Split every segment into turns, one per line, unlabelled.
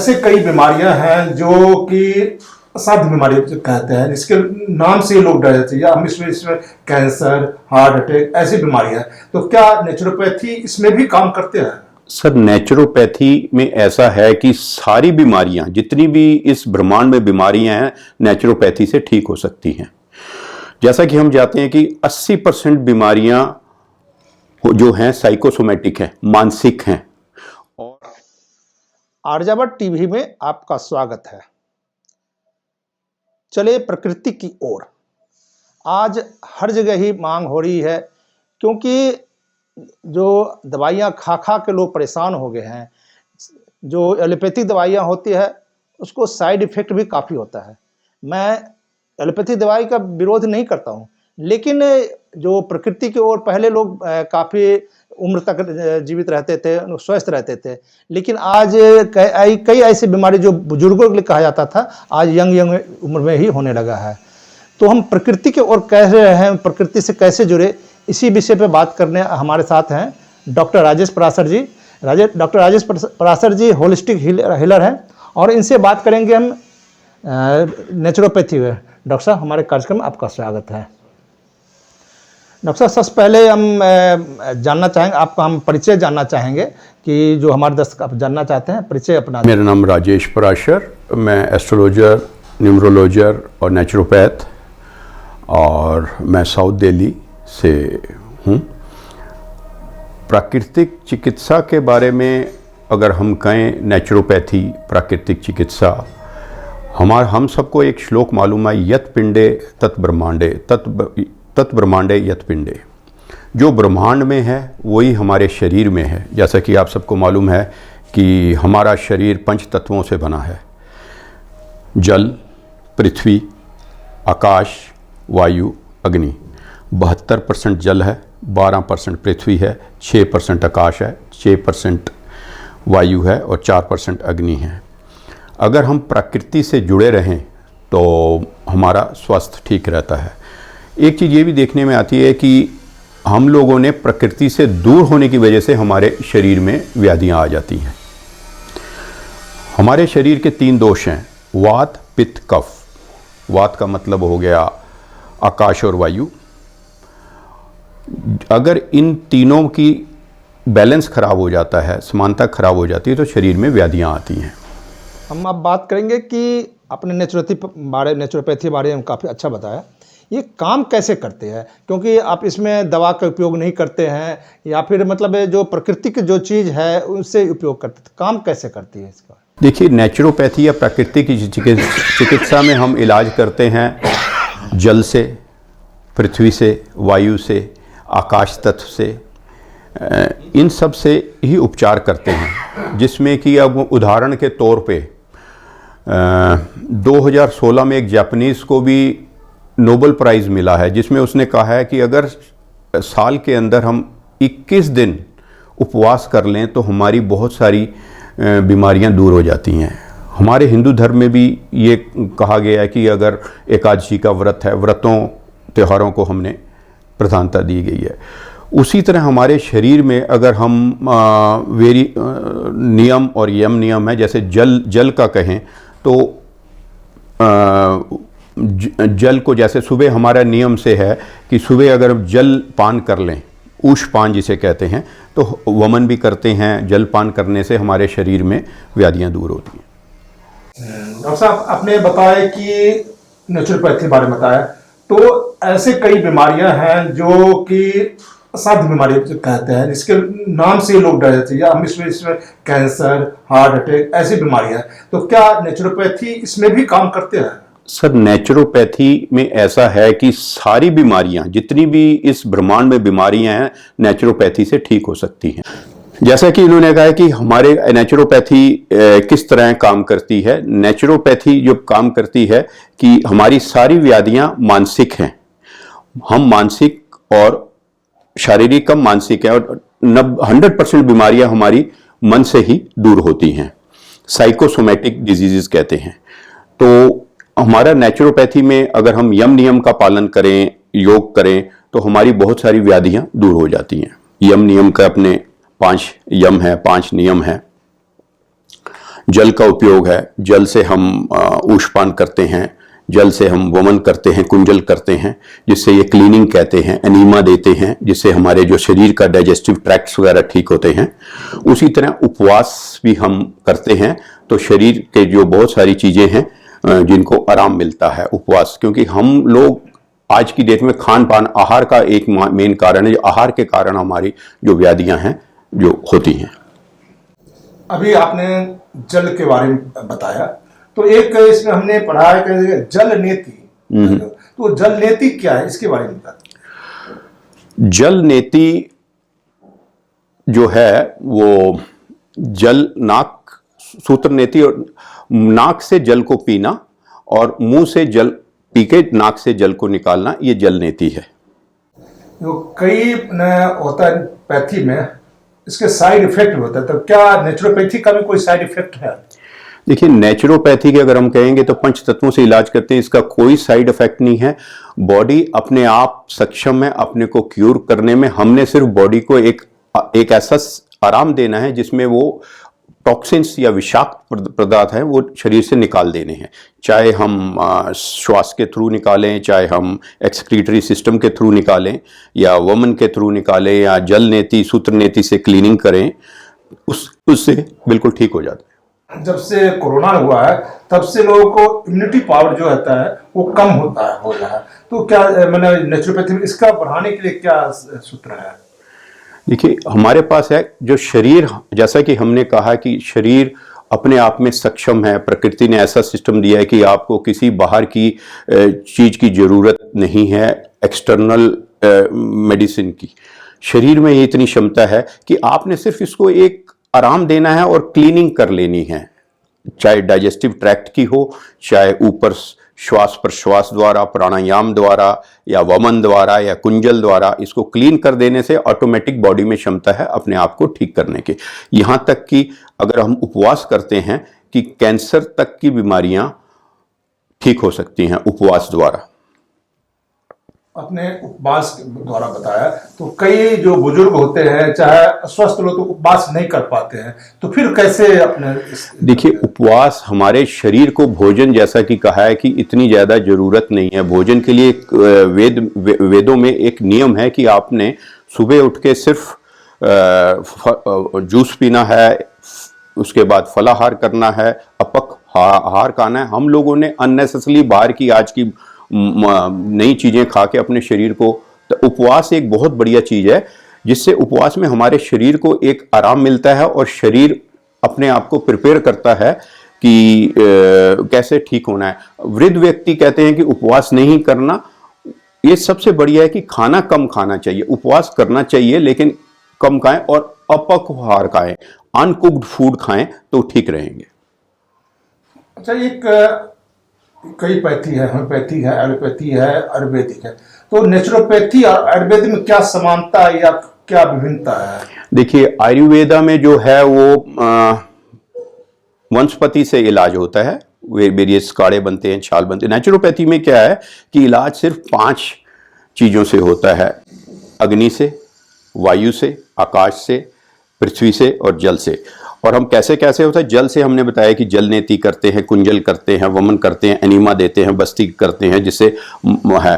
ऐसे कई बीमारियां हैं जो कि असाध्य बीमारी कहते हैं, जिसके नाम से लोग डर जाते हैं। हम इसमें कैंसर, हार्ट अटैक, ऐसी बीमारियां हैं। तो क्या नेचुरोपैथी इसमें भी काम करते हैं?
सर, नेचुरोपैथी में ऐसा है कि सारी बीमारियां, जितनी भी इस ब्रह्मांड में बीमारियां हैं, नेचुरोपैथी से ठीक हो सकती हैं। जैसा कि हम जानते हैं कि 80% बीमारियां जो हैं साइकोसोमेटिक हैं, मानसिक हैं। और
आर्यावर्त टीवी में आपका स्वागत है। चले प्रकृति की ओर। आज हर जगह ही मांग हो रही है, क्योंकि जो दवाइयाँ खा खा के लोग परेशान हो गए हैं। जो एलोपैथिक दवाइयाँ होती है उसको साइड इफ़ेक्ट भी काफ़ी होता है। मैं एलोपैथिक दवाई का विरोध नहीं करता हूँ, लेकिन जो प्रकृति की ओर पहले लोग काफ़ी उम्र तक जीवित रहते थे, स्वस्थ रहते थे। लेकिन आज कई ऐसी बीमारी जो बुजुर्गों के लिए कहा जाता था, आज यंग उम्र में ही होने लगा है। तो हम प्रकृति की ओर कैसे रहें, प्रकृति से कैसे जुड़े, इसी विषय पे बात करने हमारे साथ हैं डॉक्टर राजेश पराशर जी। डॉक्टर राजेश पराशर जी होलिस्टिक हीलर हैं और इनसे बात करेंगे हम नेचुरोपैथी में। डॉक्टर साहब, हमारे कार्यक्रम में आपका स्वागत है। डॉक्टर साहब, सबसे पहले हम जानना चाहेंगे, आपका हम परिचय जानना चाहेंगे कि जो हमारे दर्शक आप जानना चाहते हैं, परिचय अपना।
मेरा नाम राजेश पराशर, मैं एस्ट्रोलॉजर, न्यूमरोलॉजर और नेचुरोपैथ, और मैं साउथ दिल्ली से हूँ। प्राकृतिक चिकित्सा के बारे में अगर हम कहें, नेचुरोपैथी, प्राकृतिक चिकित्सा, हम सबको एक श्लोक मालूम है, यत पिंडे तत् ब्रह्मांडे, तत् ब्रह्मांडे यत पिंडे। जो ब्रह्मांड में है वही हमारे शरीर में है। जैसा कि आप सबको मालूम है कि हमारा शरीर 5 तत्वों से बना है। जल, पृथ्वी, आकाश, वायु, अग्नि। 72% जल है, 12% पृथ्वी है, 6% आकाश है, 6% वायु है और 4% अग्नि है। अगर हम प्रकृति से जुड़े रहें तो हमारा स्वास्थ्य ठीक रहता है। एक चीज़ ये भी देखने में आती है कि हम लोगों ने प्रकृति से दूर होने की वजह से हमारे शरीर में व्याधियाँ आ जाती हैं। हमारे शरीर के 3 दोष हैं, वात, पित्त, कफ। वात का मतलब हो गया आकाश और वायु। अगर इन तीनों की बैलेंस खराब हो जाता है, समानता खराब हो जाती है, तो शरीर में व्याधियाँ आती हैं।
हम अब बात करेंगे कि अपने नेचुरोपैथी बारे में काफ़ी अच्छा बताया। ये काम कैसे करते हैं, क्योंकि आप इसमें दवा का उपयोग नहीं करते हैं, या फिर मतलब जो प्रकृति की जो चीज़ है उससे उपयोग करते हैं। काम कैसे करती है इसका?
देखिए, नेचुरोपैथी या प्राकृतिक चिकित्सा में हम इलाज करते हैं जल से, पृथ्वी से, वायु से, आकाश तत्व से, इन सब से ही उपचार करते हैं। जिसमें कि अब उदाहरण के तौर पे 2016 में एक जापानीज़ को भी नोबेल प्राइज़ मिला है, जिसमें उसने कहा है कि अगर साल के अंदर हम 21 दिन उपवास कर लें तो हमारी बहुत सारी बीमारियां दूर हो जाती हैं। हमारे हिंदू धर्म में भी ये कहा गया है कि अगर एकादशी का व्रत है, व्रतों त्योहारों को हमने प्रधानता दी गई है। उसी तरह हमारे शरीर में अगर हम नियम और यम नियम है, जैसे जल का कहें तो जल को, जैसे सुबह हमारा नियम से है कि सुबह अगर जल पान कर लें, ऊष्पान जिसे कहते हैं, तो वमन भी करते हैं। जल पान करने से हमारे शरीर में व्याधियां दूर होती हैं।
डॉक्टर साहब, आपने बताया कि नेचुरोपैथी बारे में बताया, तो ऐसे कई बीमारियां हैं जो कि असाध्य बीमारी कहते हैं, जिसके नाम से लोग डर जाते हैं। हम इसमें कैंसर, हार्ट अटैक, ऐसी बीमारियां हैं। तो क्या नेचुरोपैथी इसमें भी काम करते हैं?
सर, नेचुरोपैथी में ऐसा है कि सारी बीमारियां, जितनी भी इस ब्रह्मांड में बीमारियां हैं, नेचुरोपैथी से ठीक हो सकती हैं। जैसा कि इन्होंने कहा कि हमारे नेचुरोपैथी किस तरह काम करती है। नेचुरोपैथी जो काम करती है कि हमारी सारी व्याधियां मानसिक हैं। हम मानसिक और शारीरिक कम मानसिक है, और 100% बीमारियां हमारी मन से ही दूर होती हैं। साइकोसोमेटिक डिजीजेस कहते हैं। तो हमारा नेचुरोपैथी में अगर हम यम नियम का पालन करें, योग करें, तो हमारी बहुत सारी व्याधियां दूर हो जाती हैं। यम नियम का अपने 5 यम है, 5 नियम है। जल का उपयोग है, जल से हम ऊष्पान करते हैं, जल से हम वमन करते हैं, कुंजल करते हैं, जिससे ये क्लीनिंग कहते हैं, एनीमा देते हैं, जिससे हमारे जो शरीर का डाइजेस्टिव ट्रैक्ट्स वगैरह ठीक होते हैं। उसी तरह उपवास भी हम करते हैं तो शरीर के जो बहुत सारी चीज़ें हैं जिनको आराम मिलता है उपवास, क्योंकि हम लोग आज की डेट में खान पान, आहार का एक मेन कारण है, आहार के कारण हमारी जो व्याधियां हैं जो होती हैं।
अभी आपने जल के बारे में बताया, तो एक इसमें हमने पढ़ा है कि जल नेति, तो जल नेति क्या है, इसके बारे में बताइए।
जल नेति जो है वो जल, नाक, सूत्र नेति, और नाक से जल को पीना और मुंह से जल पी के नाक से जल को निकालना, ये जल नेति है।
जो कई होता है पैथी में, इसके साइड इफेक्ट होता है, तो क्या नेचुरोपैथी का भी कोई साइड इफेक्ट है?
देखिए, नेचुरोपैथी के अगर हम कहेंगे तो पंच तत्वों से इलाज करते हैं, इसका कोई साइड इफेक्ट नहीं है। बॉडी अपने आप सक्षम है अपने को क्यूर करने में। हमने सिर्फ बॉडी को एक ऐसा आराम देना है जिसमें वो टॉक्सिन्स या विषाक्त पदार्थ हैं वो शरीर से निकाल देने हैं, चाहे हम श्वास के थ्रू निकालें, चाहे हम एक्सक्रीटरी सिस्टम के थ्रू निकालें, या वमन के थ्रू निकालें, या जल नेति, सूत्र नेति से क्लीनिंग करें, उससे बिल्कुल ठीक हो जाता है।
जब से कोरोना हुआ है तब से लोगों को इम्यूनिटी पावर जो होता है वो कम होता है, हो रहा है, तो क्या मैंने नेचुरोपैथी में इसका बढ़ाने के लिए क्या सूत्र है?
देखिए, हमारे पास है जो शरीर, जैसा कि हमने कहा कि शरीर अपने आप में सक्षम है, प्रकृति ने ऐसा सिस्टम दिया है कि आपको किसी बाहर की चीज़ की ज़रूरत नहीं है, एक्सटर्नल मेडिसिन की। शरीर में ये इतनी क्षमता है कि आपने सिर्फ इसको एक आराम देना है और क्लीनिंग कर लेनी है, चाहे डाइजेस्टिव ट्रैक्ट की हो, चाहे ऊपर श्वास प्रश्वास द्वारा, प्राणायाम द्वारा, या वमन द्वारा, या कुंजल द्वारा। इसको क्लीन कर देने से ऑटोमेटिक बॉडी में क्षमता है अपने आप को ठीक करने की। यहाँ तक कि अगर हम उपवास करते हैं कि कैंसर तक की बीमारियां ठीक हो सकती हैं उपवास द्वारा।
अपने उपवास द्वारा बताया, तो कई जो बुजुर्ग होते हैं, चाहे स्वस्थ लोग, तो उपवास नहीं कर पाते हैं, तो फिर कैसे अपने?
देखिए, उपवास हमारे शरीर को भोजन, जैसा कि कहा है कि इतनी ज़्यादा ज़रूरत नहीं है भोजन के लिए। वेदों में एक नियम है कि आपने सुबह उठ के सिर्फ जूस पीना है, उसके बाद फलाहार करना है, अपक आहार खाना है। हम लोगों ने अननेसेसरली बाहर की आज की नई चीज़ें खा के अपने शरीर को, तो उपवास एक बहुत बढ़िया चीज़ है, जिससे उपवास में हमारे शरीर को एक आराम मिलता है और शरीर अपने आप को प्रिपेयर करता है कि कैसे ठीक होना है। वृद्ध व्यक्ति कहते हैं कि उपवास नहीं करना, ये सबसे बढ़िया है कि खाना कम खाना चाहिए। उपवास करना चाहिए लेकिन कम खाएं और अपक आहार खाएं, अनकुक्ड फूड खाएं तो ठीक रहेंगे।
अच्छा, एक कई पैथी है, होम्योपैथी है, एलोपैथी है, आयुर्वेदिक है, तो नेचुरोपैथी और आयुर्वेद में क्या समानता या क्या विभिन्नता है? देखिए,
आयुर्वेदा में जो है वो वनस्पति से इलाज होता है, वे वेरियस काढ़े बनते हैं, छाल बनते हैं। नेचुरोपैथी में क्या है कि इलाज सिर्फ 5 चीज़ों से होता है: अग्नि से, वायु से, आकाश से, पृथ्वी से और जल से। और हम कैसे कैसे होता है, जल से हमने बताया कि जल नेति करते हैं, कुंजल करते हैं, वमन करते हैं, एनीमा देते हैं, बस्ती करते हैं जिससे है,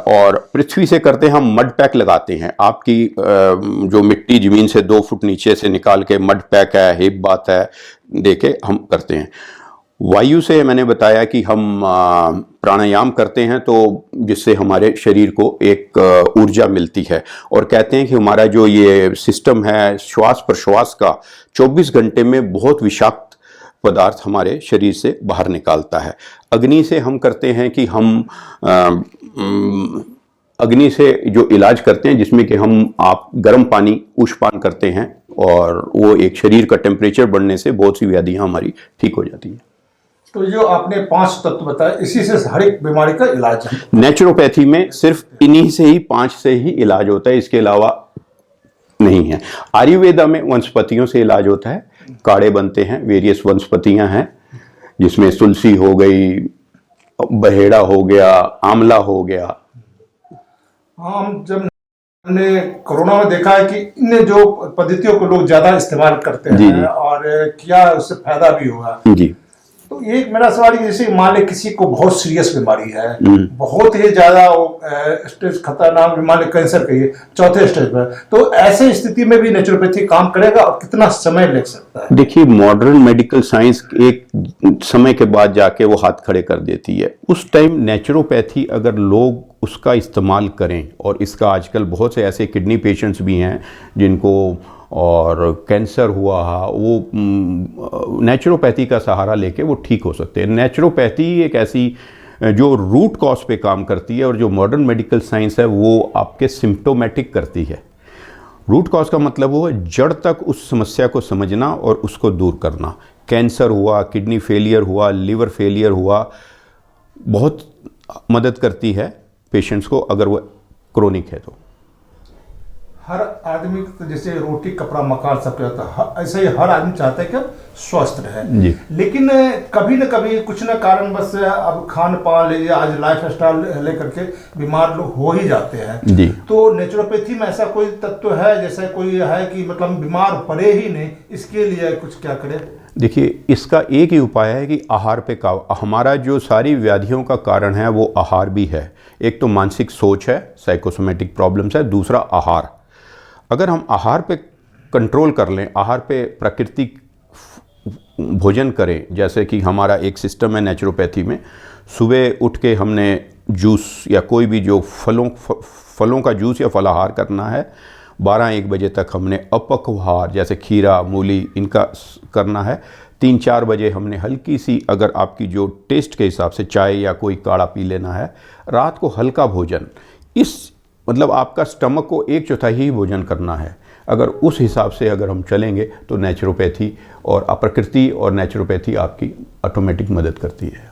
और पृथ्वी से करते हैं हम मड पैक लगाते हैं। आपकी जो मिट्टी ज़मीन से 2 फुट नीचे से निकाल के मड पैक है, हिप बात है, देके हम करते हैं। वायु से मैंने बताया कि हम प्राणायाम करते हैं तो जिससे हमारे शरीर को एक ऊर्जा मिलती है, और कहते हैं कि हमारा जो ये सिस्टम है श्वास प्रश्वास का 24 घंटे में बहुत विषाक्त पदार्थ हमारे शरीर से बाहर निकालता है। अग्नि से हम करते हैं कि हम अग्नि से जो इलाज करते हैं जिसमें कि आप गर्म पानी ऊष्पान करते हैं और वो एक शरीर का टेम्परेचर बढ़ने से बहुत सी व्याधियाँ हमारी ठीक हो जाती हैं।
तो जो आपने 5 तत्व बताया, इसी से हर एक बीमारी का इलाज है।
नेचुरोपैथी में सिर्फ इन्हीं से ही 5 से ही इलाज होता है, इसके अलावा नहीं है। आयुर्वेदा में वनस्पतियों से इलाज होता है, काढ़े बनते हैं, वेरियस वनस्पतियां हैं जिसमें तुलसी हो गई, बहेड़ा हो गया, आंवला हो गया।
हम जब हमने कोरोना में देखा है कि इन जो पद्धतियों को लोग ज्यादा इस्तेमाल करते
जी,
हैं
जी।
और क्या उससे फायदा भी होगा।
जी।
तो ये एक मेरा सवाल है, जैसे मान ले किसी को बहुत सीरियस बीमारी है,
हम्म।
बहुत ही ज्यादा वो स्टेज खतरनाक बीमारी, कैंसर की है, चौथे स्टेज पर, तो ऐसे स्थिति में भी नेचुरोपैथी काम करेगा और कितना समय ले सकता है?
देखिए, मॉडर्न मेडिकल साइंस एक समय के बाद जाके वो हाथ खड़े कर देती है। उस टाइम नेचुरोपैथी अगर लोग उसका इस्तेमाल करें, और इसका आजकल बहुत से ऐसे किडनी पेशेंट्स भी हैं जिनको और कैंसर हुआ, वो नेचुरोपैथी का सहारा लेके वो ठीक हो सकते हैं। नेचुरोपैथी एक ऐसी जो रूट कॉज पे काम करती है, और जो मॉडर्न मेडिकल साइंस है वो आपके सिम्प्टोमेटिक करती है। रूट कॉज का मतलब वो है जड़ तक उस समस्या को समझना और उसको दूर करना। कैंसर हुआ, किडनी फेलियर हुआ, लिवर फेलियर हुआ, बहुत मदद करती है पेशेंट्स को अगर वो क्रोनिक है तो।
हर आदमी तो जैसे रोटी कपड़ा मकान सब चाहता है, ऐसे ही हर आदमी चाहता है कि हम स्वस्थ रहे।
जी।
लेकिन कभी न कभी कुछ न कारण बस अब खान पान लीजिए, आज लाइफ स्टाइल लेकर के बीमार लोग हो ही जाते हैं।
जी।
तो नेचुरोपैथी में ऐसा कोई तत्व है, जैसे कोई है कि मतलब बीमार पड़े ही नहीं, इसके लिए कुछ क्या करें?
देखिए, इसका एक ही उपाय है कि आहार पे का हमारा जो सारी व्याधियों का कारण है वो आहार भी है। एक तो मानसिक सोच है, साइकोसोमेटिक प्रॉब्लम्स है, दूसरा आहार। अगर हम आहार पे कंट्रोल कर लें, आहार पे प्राकृतिक भोजन करें, जैसे कि हमारा एक सिस्टम है नेचुरोपैथी में, सुबह उठ के हमने जूस या कोई भी जो फलों का जूस या फलाहार करना है, 12-1 बजे तक हमने अपक्वाहार जैसे खीरा, मूली, इनका करना है। 3-4 बजे हमने हल्की सी, अगर आपकी जो टेस्ट के हिसाब से चाय या कोई काढ़ा पी लेना है। रात को हल्का भोजन, इस मतलब आपका स्टमक को 1/4 ही भोजन करना है। अगर उस हिसाब से अगर हम चलेंगे तो नेचुरोपैथी और प्रकृति और नेचुरोपैथी आपकी ऑटोमेटिक मदद करती है।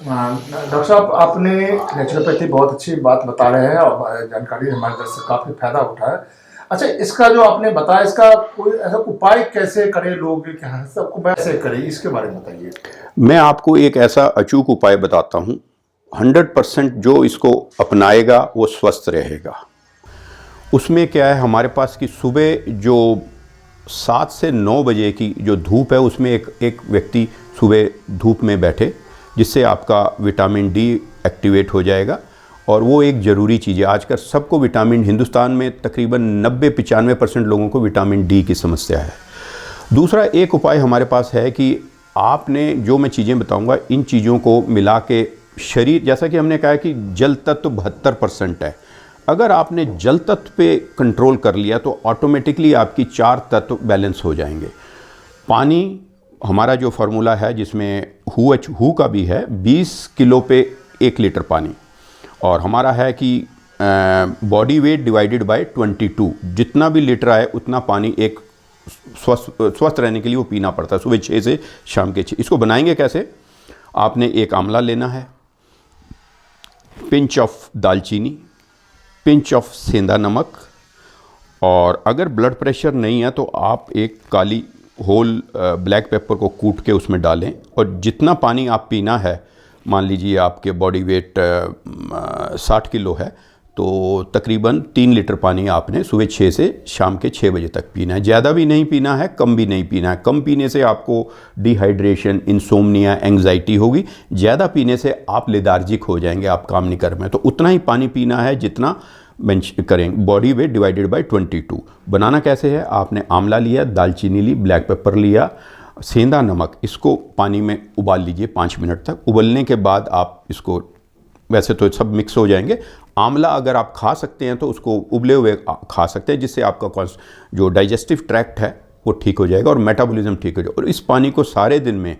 डॉक्टर साहब, आपने नेचुरोपैथी बहुत अच्छी बात बता रहे हैं और जानकारी हमारे दर्शक काफी फायदा उठा है। अच्छा, इसका जो आपने बताया, इसका कोई ऐसा उपाय कैसे करें लोग, सबको कैसे करें, इसके बारे में बताइए।
मैं आपको एक ऐसा अचूक उपाय बताता हूँ। 100% जो इसको अपनाएगा वो स्वस्थ रहेगा। उसमें क्या है, हमारे पास कि सुबह जो 7 से 9 बजे की जो धूप है, उसमें एक व्यक्ति सुबह धूप में बैठे, जिससे आपका विटामिन डी एक्टिवेट हो जाएगा। और वो एक ज़रूरी चीज़ है। आजकल सबको विटामिन, हिंदुस्तान में तकरीबन 90-95% लोगों को विटामिन डी की समस्या है। दूसरा एक उपाय हमारे पास है कि आपने जो मैं चीज़ें बताऊंगा, इन चीज़ों को मिला के शरीर, जैसा कि हमने कहा कि जल तत्व 72% है, अगर आपने जल तत्व पे कंट्रोल कर लिया तो ऑटोमेटिकली आपकी 4 तत्व बैलेंस हो जाएंगे। पानी, हमारा जो फार्मूला है जिसमें हु का भी है, 20 किलो पे 1 लीटर पानी, और हमारा है कि बॉडी वेट डिवाइडेड बाय 22, जितना भी लीटर आए उतना पानी एक स्वस्थ रहने के लिए वो पीना पड़ता है, सुबह 6 से शाम के 6। इसको बनाएंगे कैसे? आपने एक आंवला लेना है, पिंच ऑफ दालचीनी, पिंच ऑफ सेंधा नमक, और अगर ब्लड प्रेशर नहीं है तो आप एक काली होल ब्लैक पेपर को कूट के उसमें डालें। और जितना पानी आप पीना है, मान लीजिए आपके बॉडी वेट 60 किलो है, तो तकरीबन 3 लीटर पानी आपने सुबह 6 से शाम के 6 बजे तक पीना है। ज़्यादा भी नहीं पीना है, कम भी नहीं पीना है। कम पीने से आपको डिहाइड्रेशन, इंसोम्निया, एंग्जाइटी होगी। ज़्यादा पीने से आप लेदार्जिक हो जाएंगे, आप काम नहीं कर में। तो उतना ही पानी पीना है जितना बेंच करेंगे। Body weight divided by 22। बनाना कैसे है? आपने आंवला लिया, दालचीनी ली, ब्लैक पेपर लिया, सेंधा नमक, इसको पानी में उबाल लीजिए 5 मिनट तक। उबलने के बाद आप इसको, वैसे तो सब मिक्स हो जाएंगे। आंवला अगर आप खा सकते हैं तो उसको उबले हुए खा सकते हैं, जिससे आपका जो डाइजेस्टिव ट्रैक्ट है वो ठीक हो जाएगा और मेटाबॉलिज्म ठीक हो जाएगा। और इस पानी को सारे दिन में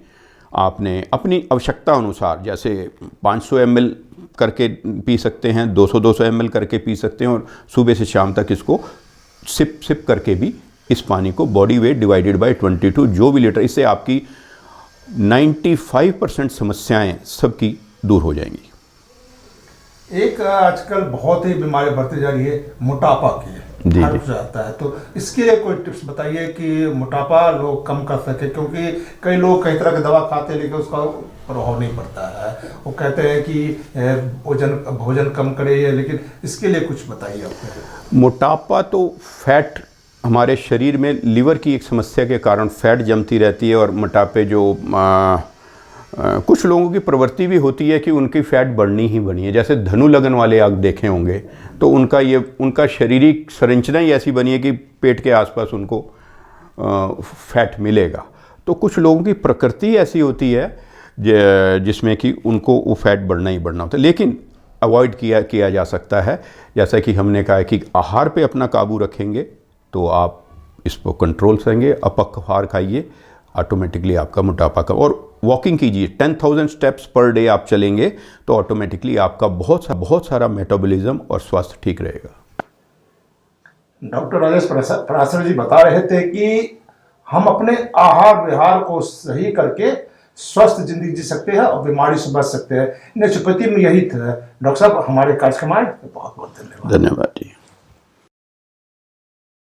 आपने अपनी आवश्यकता अनुसार, जैसे 500 ml करके पी सकते हैं, 200 ml करके पी सकते हैं, और सुबह से शाम तक इसको सिप करके भी इस पानी को बॉडी वेट डिवाइडेड बाय 22 जो भी लीटर, इससे आपकी 95% समस्याएं सबकी दूर हो जाएंगी।
एक आजकल बहुत ही बीमारी बढ़ती जा रही है मोटापा की।
जी
हट जाता है। तो इसके लिए कोई टिप्स बताइए कि मोटापा लोग कम कर सके, क्योंकि कई लोग कई तरह की दवा खाते हैं लेकिन उसका प्रभाव नहीं पड़ता है। वो कहते हैं कि भोजन कम करे, लेकिन इसके लिए कुछ बताइए आप।
मोटापा तो फैट, हमारे शरीर में लीवर की एक समस्या के कारण फैट जमती रहती है, और मोटापे जो कुछ लोगों की प्रवृत्ति भी होती है कि उनकी फ़ैट बढ़नी ही बढ़नी है। जैसे धनु लगन वाले आप देखे होंगे तो उनका शारीरिक संरचना ही ऐसी बनी है कि पेट के आसपास उनको फैट मिलेगा। तो कुछ लोगों की प्रकृति ऐसी होती है जिसमें कि उनको वो फैट बढ़ना ही बढ़ना होता है, लेकिन अवॉइड किया जा सकता है। जैसा कि हमने कहा है कि आहार पे अपना काबू रखेंगे तो आप इसको कंट्रोल करेंगे। अपक्व आहार खाइए, ऑटोमेटिकली आपका मोटापा का, और वॉकिंग कीजिए 10,000 स्टेप्स पर डे आप चलेंगे तो ऑटोमेटिकली आपका बहुत सारा मेटाबॉलिज्म और स्वास्थ्य ठीक रहेगा।
डॉक्टर राजेश पराशर जी बता रहे थे कि हम अपने आहार विहार को सही करके स्वस्थ जिंदगी जी सकते हैं और बीमारी से बच सकते हैं। नेचुरोपैथी में यही था। डॉक्टर साहब, हमारे कार्यक्रम आए, बहुत बहुत धन्यवाद।
धन्यवाद जी।